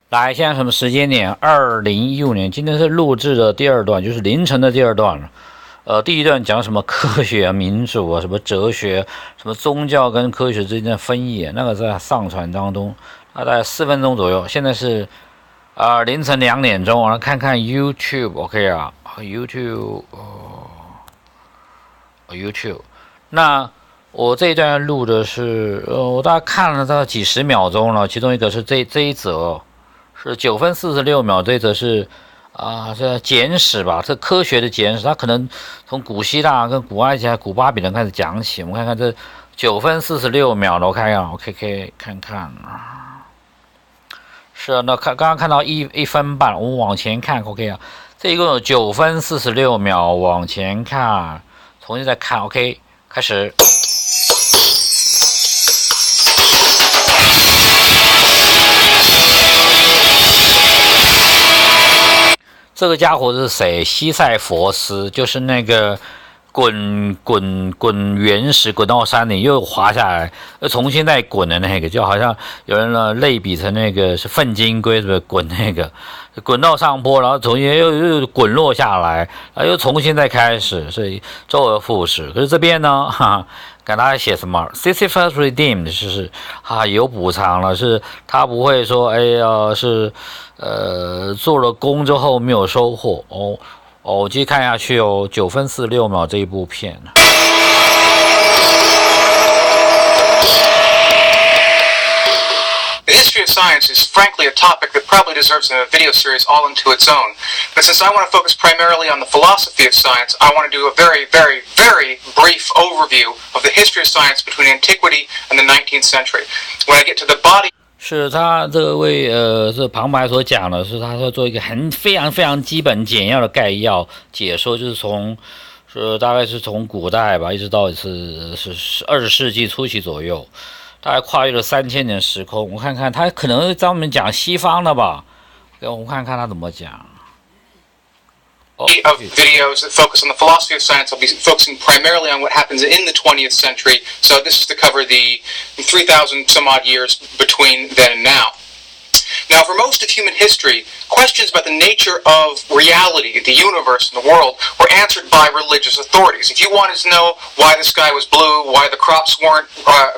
来，现在什么时间点？2015年，今天是录制的第二段，就是凌晨的第二段了。第一段讲什么科学啊、民主啊、什么哲学、什么宗教跟科学之间的分野，那个在上传当中，大概4分钟左右。现在是凌晨2点钟，我来看看 YouTube，OK 啊，YouTube。那我这一段录的是，我大概看了大概几十秒钟了，其中一个是这一则。是9分46秒，这则是这简史吧，这科学的简史，它可能从古希腊跟古埃及、古巴比伦开始讲起。我们看看这9分46秒的，我看一下，我可以看看啊。是啊，那刚刚看到1分半，我们往前看 ，OK 啊，这一共有9分46秒，往前看，重新再看 ，OK， 开始。这个家伙是谁？西塞佛斯，就是那个滚原石滚到山里又滑下来，又重新再滚的那个，就好像有人呢类比成那个是粪金龟，是不是滚那个滚到上坡，然后重新又滚落下来，然后又重新再开始，所以周而复始。可是这边呢，给大家写什么 ？Sisyphus redeemed， 就是有补偿了，是他不会说是做了工之后没有收获我继续看下去9分46秒这一部片。The history of science is frankly a topic that probably deserves a video series all into its own. But since I want to focus primarily on the philosophy of science, I want to do a very, very, very brief overview of the history of science between antiquity and the 19th century. When I get to the body... 是他这位是旁白所讲的，是他说做一个非常非常基本简要的概要解说，就是大概是从古代吧，一直到是20世纪初期左右。大概跨越了3000年时空，我看看他可能是专门讲西方的吧，我们看看他怎么讲。Of videos that focus on the philosophy of science, I'll be focusing primarily on what happens in the 20th century. So this is to cover the 3,000 some odd years between then and now. Now, for most of human history, questions about the nature of reality, the universe, and the world were answered by religious authorities. If you wanted to know why the sky was blue, why the crops weren't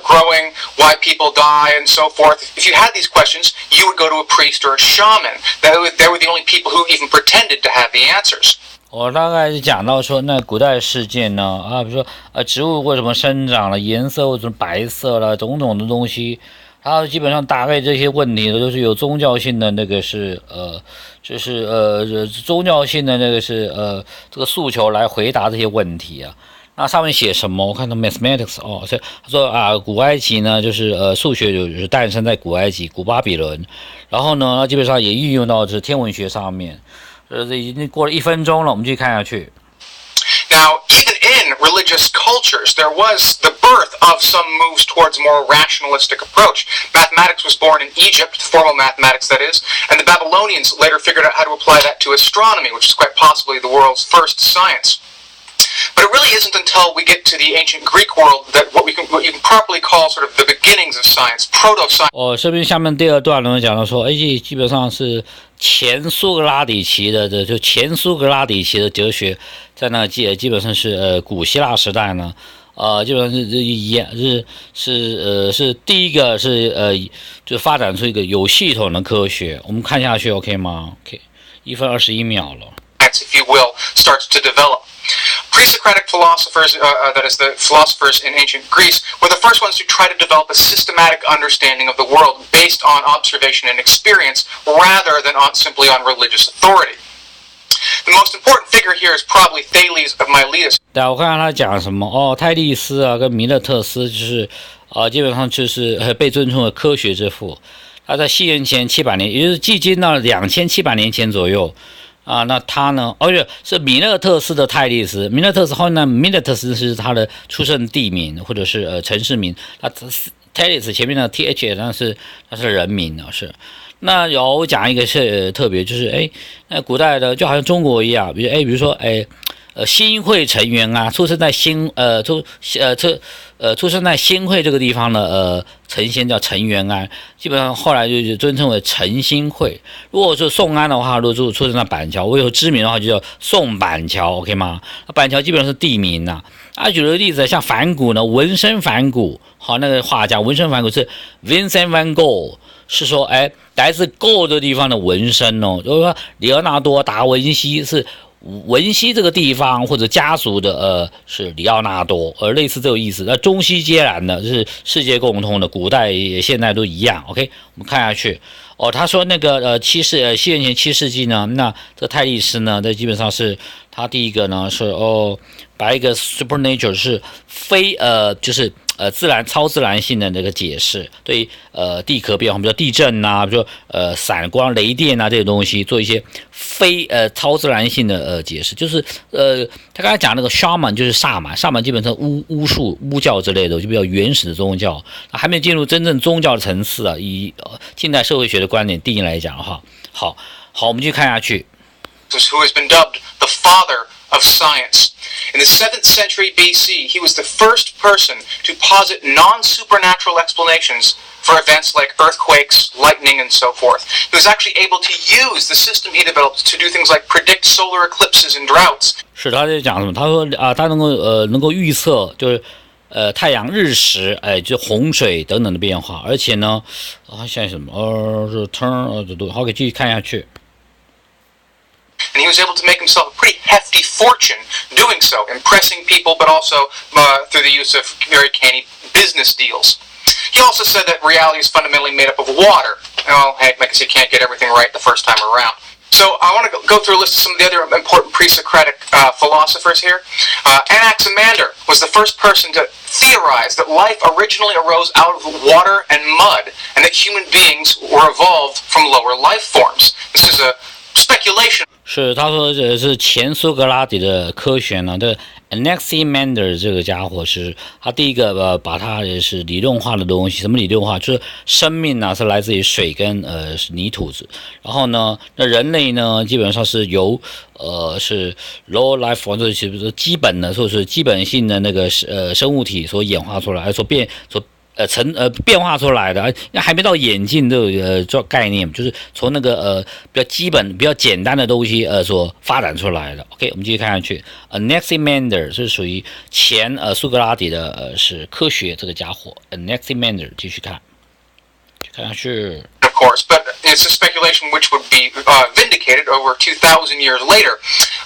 growing, why people die, and so forth, if you had these questions, you would go to a priest or a shaman. They were the only people who even pretended to have the answers. 我大概是讲到说，那古代事件呢，比如说植物为什么生长了，颜色为什么白色了，种种的东西。它基本上大概这些问题都是有宗教性的那个是宗教性的那个是这个诉求来回答这些问题啊。那上面写什么？我看到 mathematics 所以他说古埃及呢就是数学就是诞生在古埃及、古巴比伦，然后呢基本上也运用到就是天文学上面。这已经过了1分钟了，我们继续看下去。Now, even in religious cultures, there was the birth of some moves towards a more rationalistic approach. Mathematics was born in Egypt, formal mathematics that is, and the Babylonians later figured out how to apply that to astronomy, which is quite possibly the world's first science. But it really isn't until we get to the ancient Greek world that what you can properly call sort of the beginnings of science, proto-science. 这边下面第二段呢讲到说，基本上是前苏格拉底期的哲学，在那基本上是古希腊时代呢，基本上是第一个是就发展出一个有系统的科学。我们看下去 OK 吗 ？OK， 1分21秒了。If you will, starts to develop. Pre-Socratic philosophers, that is, the philosophers in ancient Greece, were the first ones to try to develop a systematic understanding of the world based on observation and experience rather than simply on religious authority. The most important figure here is probably Thales of Miletus. 对，我看看他讲什么泰利斯跟米勒特斯就是基本上就是被尊称为科学之父。他在西元前700年，也就是距今到2700年前左右。那他呢？是米勒特斯的泰利斯，米勒特斯后面米勒特斯是他的出生地名或者是城市名。那泰利斯前面的 th 那是人名是。那有讲一个是特别，就是那古代的就好像中国一样，比如说新会成员啊，出生在新会这个地方的成仙叫陈元安，基本上后来就尊称为陈新会。如果说宋安的话，如果出生在板桥，我有知名的话就叫宋板桥 ，OK 吗？板桥基本上是地名呐。举了个例子，像梵谷呢，文森梵谷，好，那个画家文森梵谷是 Vincent van Gogh， 是说来自 Gogh 的地方的纹身哦，就是说里奥纳多达文西是文西这个地方或者家族的是里奥纳多，类似这个意思。那中西皆然的，是世界共通的，古代现代都一样。OK， 我们看下去。他说那个西元前7世纪呢，那这泰利斯呢，这基本上是他第一个呢是把一个 supernatural 是非就是超自然性的那个解释，对地壳变化，比如地震啊，比如说闪光、雷电啊这些东西，做一些非超自然性的解释，就是他刚才讲那个 shaman 就是萨满基本上巫术、巫教之类的，就比较原始的宗教，还没进入真正宗教的层次啊。以近代社会学的观点定义来讲的话，好，我们继续看下去。Who has been dubbed the father of science. In the 7th century BC, he was the first person to posit non-supernatural explanations for events like earthquakes, lightning, and so forth. He was actually able to use the system he developed to do things like predict solar eclipses and droughts. 是他在讲什么？他说他能够预测，就是太阳、日食，就洪水等等的变化，而且呢，现在什么是 turn 好，给继续看下去。And he was able to make himself a pretty hefty fortune doing so, impressing people, but also through the use of very canny business deals. He also said that reality is fundamentally made up of water. Well, heck, I guess you can't get everything right the first time around. So I want to go through a list of some of the other important pre-Socratic philosophers here. Anaximander was the first person to theorize that life originally arose out of water and mud, and that human beings were evolved from lower life forms. This is a speculation. 是，他说这是前苏格拉底的科学呢。这 Anaximander 这个家伙是他第一个把它也是理论化的东西。什么理论化？就是生命呢是来自于水跟是泥土子。然后呢，那人类呢基本上是由是 low life form， 就是基本的，说是基本性的那个生物体所演化出来，变化出来的，还没到演进这个概念，就是从那个比较基本、比较简单的东西所发展出来的。OK， 我们继续看下去。Anaximander 是属于前苏格拉底的是科学这个家伙。Anaximander 继续看下去。Of course, but it's a speculation which would be vindicated over 2,000 years later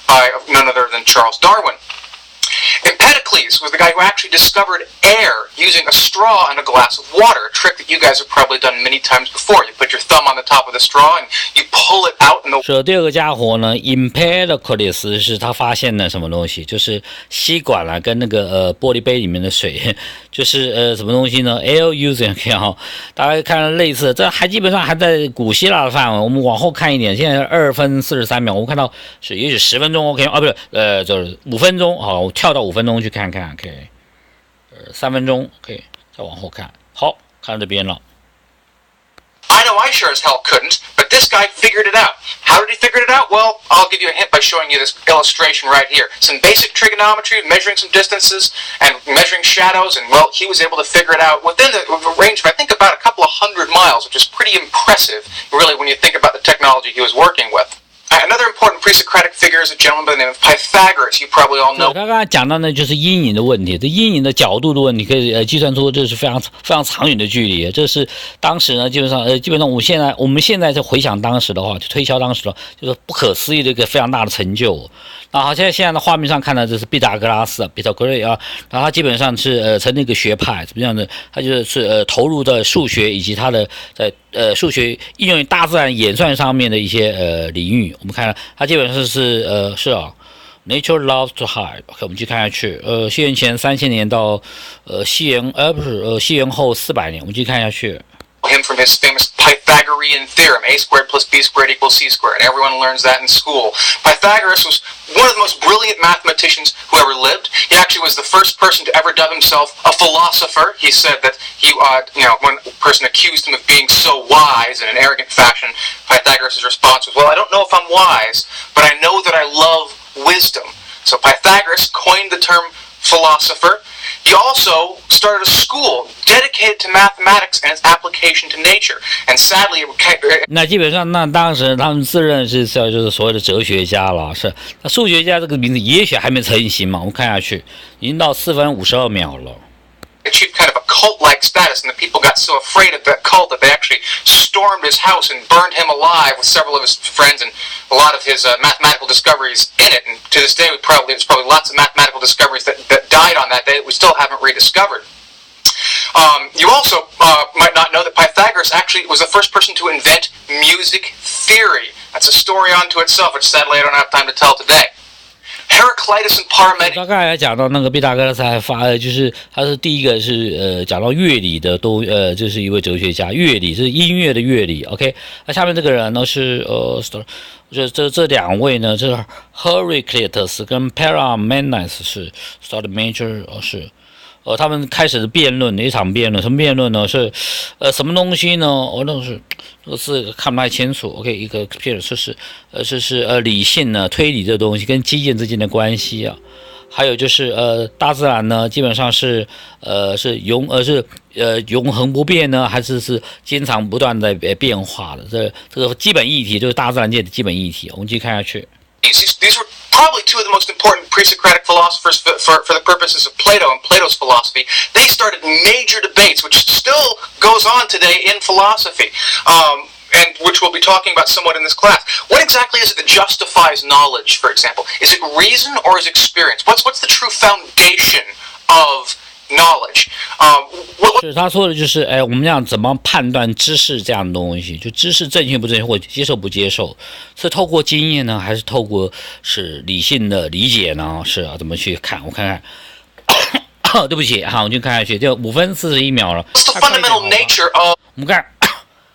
by none other than Charles Darwin.Empedocles was the guy who actually discovered air using a straw and a glass of water, a trick that you guys have probably done many times before. You put your thumb on the top of the straw and you pull it out and the... 是第二个家伙呢 Empedocles 是他发现了什么东西？就是吸管啦，跟那个玻璃杯里面的水，就是什么东西呢 ？air using 大家看类似，这基本上还在古希腊的范围。我们往后看一点，现在2分43秒，我们看到是也许10分钟 OK 不是就是5分钟好。跳到5分钟去看看 ，OK， 3分钟 OK， 再往后看，好，看到这边了。I know I sure as hell couldn't, but this guy figured it out. How did he figure it out? Well, I'll give you a hint by showing you this illustration right here. Some basic trigonometry, measuring some distances, and measuring shadows, and well, he was able to figure it out within the range of, I think, about a couple of 100 miles, which is pretty impressive, really, when you think about the technology he was working with.Another important pre-Socratic figure is a gentleman by the name of Pythagoras. You probably all know. 他刚才讲到呢，就是阴影的问题。这阴影的角度的问题，可以计算出这是非常长远的距离。这是当时呢，基本上我们现在在回想当时的话，就推敲当时的，就是不可思议的一个非常大的成就。好，现在的画面上看的这是毕达哥拉斯Pythagoras啊，然后他基本上是成立一个学派，怎么样的？他就是投入的数学以及他的在数学应用于大自然演算上面的一些领域。我们看他基本上是Nature loves to hide。OK， 我们继续看下去。西元前3000年到西元后400年，我们继续看下去。Him from his famous Pythagorean theorem, a squared plus b squared equals c squared. Everyone learns that in school. Pythagoras was one of the most brilliant mathematicians who ever lived. He actually was the first person to ever dub himself a philosopher. He said that when a person accused him of being so wise in an arrogant fashion, Pythagoras' response was, well, I don't know if I'm wise, but I know that I love wisdom. So Pythagoras coined the term philosopher. He also started a school dedicated to mathematics and its application to nature. And sadly, 那基本上，那当时他们自认是就是所谓的哲学家了，是。那数学家这个名字也许还没成型嘛，我们看下去，已经到4分52秒了。Achieved kind of a cult-like status, and the people got so afraid of that cult that they actually stormed his house and burned him alive with several of his friends and a lot of his mathematical discoveries in it. And to this day, there's probably lots of mathematical discoveries that died on that day that we still haven't rediscovered. You also might not know that Pythagoras actually was the first person to invent music theory. That's a story unto itself, which sadly I don't have time to tell today.Heraclitus and Parmenides. 大概讲到那个毕达哥拉斯还就是他是第一个是讲到乐理的就是一位哲学家，乐理是音乐的乐理。OK， 那下面这个人呢是这两位呢，这是 Heraclitus 跟 Parmenides 是 start major 是。他们开始辩论的一场辩论，什么辩论呢？是什么东西呢？这个字看不太清楚。OK， 一个辩论是理性呢，推理这东西跟基建之间的关系啊。还有就是大自然呢，基本上是永恒不变呢，还是经常不断的变化的？这个基本议题就是大自然界的基本议题。我们继续看下去。These were probably two of the most important pre-Socratic philosophers for the purposes of Plato and Plato's philosophy. They started major debates, which still goes on today in philosophy, and which we'll be talking about somewhat in this class. What exactly is it that justifies knowledge, for example? Is it reason or is it experience? What's the true foundation of knowledge? 是他说的就是，我们要怎么判断知识这样的东西？就知识正确不正确，或接受不接受，是透过经验呢，还是透过是理性的理解呢？是啊，怎么去看？我看看，对不起，好，我们就看下去，就5分41秒了。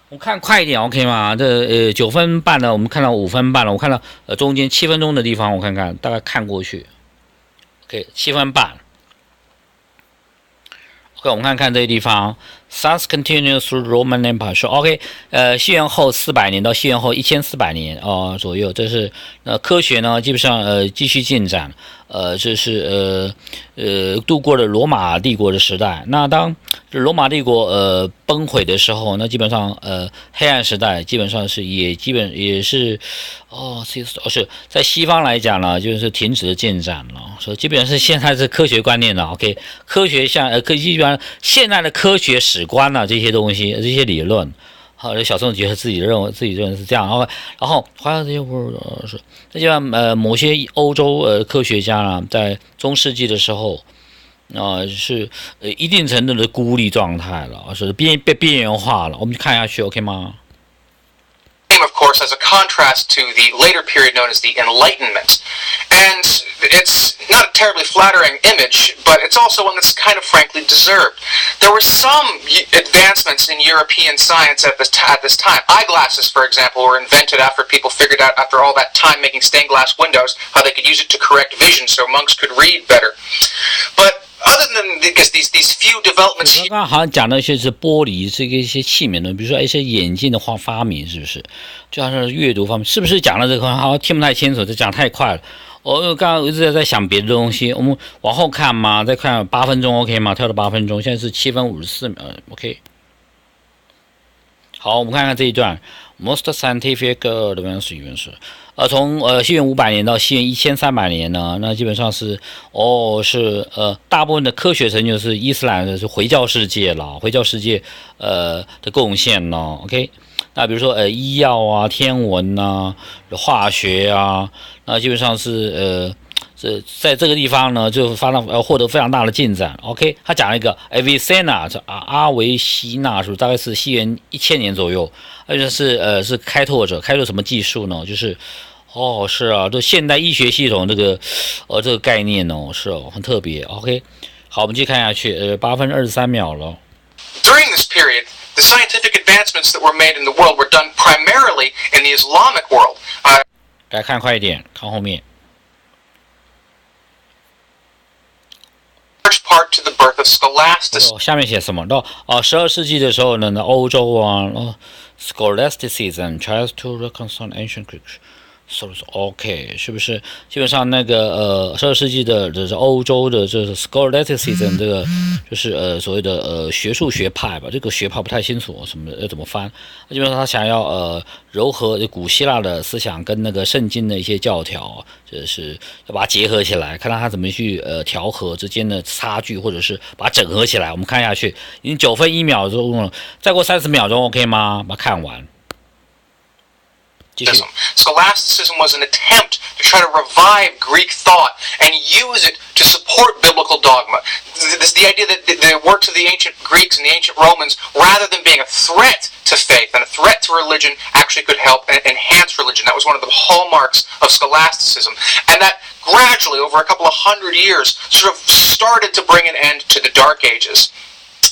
我们看快一点 ，OK 吗？这9分半了，我们看到5分半了，我看到中间7分钟的地方，我看看，大概看过去 ，OK， 7分半。OK， 我们看看这个地方 ，Thus continues through Roman Empire。说 OK， 西元后400年到西元后1400年左右，这是科学呢基本上继续进展，这是度过了罗马帝国的时代。那当罗马帝国崩溃的时候，那基本上黑暗时代基本上是也是是在西方来讲呢，就是停止了进展了。所以基本上是现在是科学观念了 ，OK， 科学基本上现在的科学史观啊这些东西这些理论。好，小宋觉得自己认为是这样，然后华夏这些是，那就像某些欧洲科学家呢，在中世纪的时候，是一定程度的孤立状态了，是被边缘化了。我们看下去 ，OK 吗？Of course, as a contrast to the later period known as the Enlightenment. And it's not a terribly flattering image, but it's also one that's kind of frankly deserved. There were some advancements in European science at this time. Eyeglasses, for example, were invented after people figured out, after all that time making stained glass windows, how they could use it to correct vision so monks could read better. But other than these few developments， 刚刚好像讲的是玻璃这个一些器皿的，比如说一些眼镜的发明，是不是？就好像是阅读方面，是不是讲了这个？好像听不太清楚，这讲太快了。我刚刚一直在想别的东西，我们往后看嘛，再看8分钟 OK 吗？跳到8分钟，现在是7分54秒 OK。好，我们看看这一段 ，Most scientific advances 从西元500年到西元1300年呢，那基本上是大部分的科学成就是伊斯兰的是回教世界了，回教世界的贡献呢 ，OK。那比如说医药啊、天文啊、化学啊，那基本上是在这个地方呢就获得非常大的进展。OK， 他讲了一个 Avicenna 阿维西纳，是不是大概是西元1000年左右？而且是开拓什么技术呢？就是是啊，这现代医学系统这个概念是很特别。OK， 好，我们继续看下去，8分23秒了。During this period, the scientific advancements that were made in the world were done primarily in the Islamic world. 来看快一点，看后面。Large part to the birth of scholasticism. 下面写什么？到12世纪的时候呢，欧洲啊，scholasticism tries to reconcile ancient Greek. OK， 是不是基本上那个12世纪的这是欧洲的这是 scholasticism 这个就是所谓的学术学派吧，这个学派不太清楚什么要怎么翻，基本上他想要糅合古希腊的思想跟那个圣经的一些教条，就是要把它结合起来，看他怎么去调和之间的差距，或者是把它整合起来。我们看下去，已经9分1秒钟了，再过30秒钟 OK 吗？把它看完。Scholasticism was an attempt to try to revive Greek thought and use it to support biblical dogma. The idea that the works of the ancient Greeks and the ancient Romans, rather than being a threat to faith and a threat to religion, actually could help enhance religion. That was one of the hallmarks of scholasticism. And that gradually, over a couple of hundred years, sort of started to bring an end to the Dark Ages,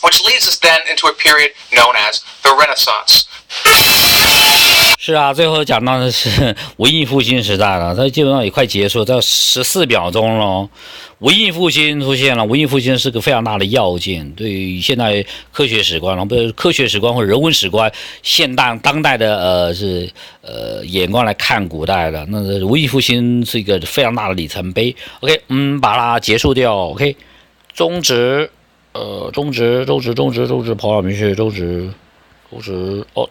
which leads us then into a period known as the Renaissance. 是啊，最后讲到的是文艺复兴时代了，它基本上也快结束，在14秒钟了。文艺复兴出现了，文艺复兴是个非常大的要件，对于现代科学史观，不是科学史观或者人文史观，当代的眼光来看古代的，那文艺复兴是一个非常大的里程碑。OK， 把它结束掉。OK， 终止，跑哪边去？终止哦。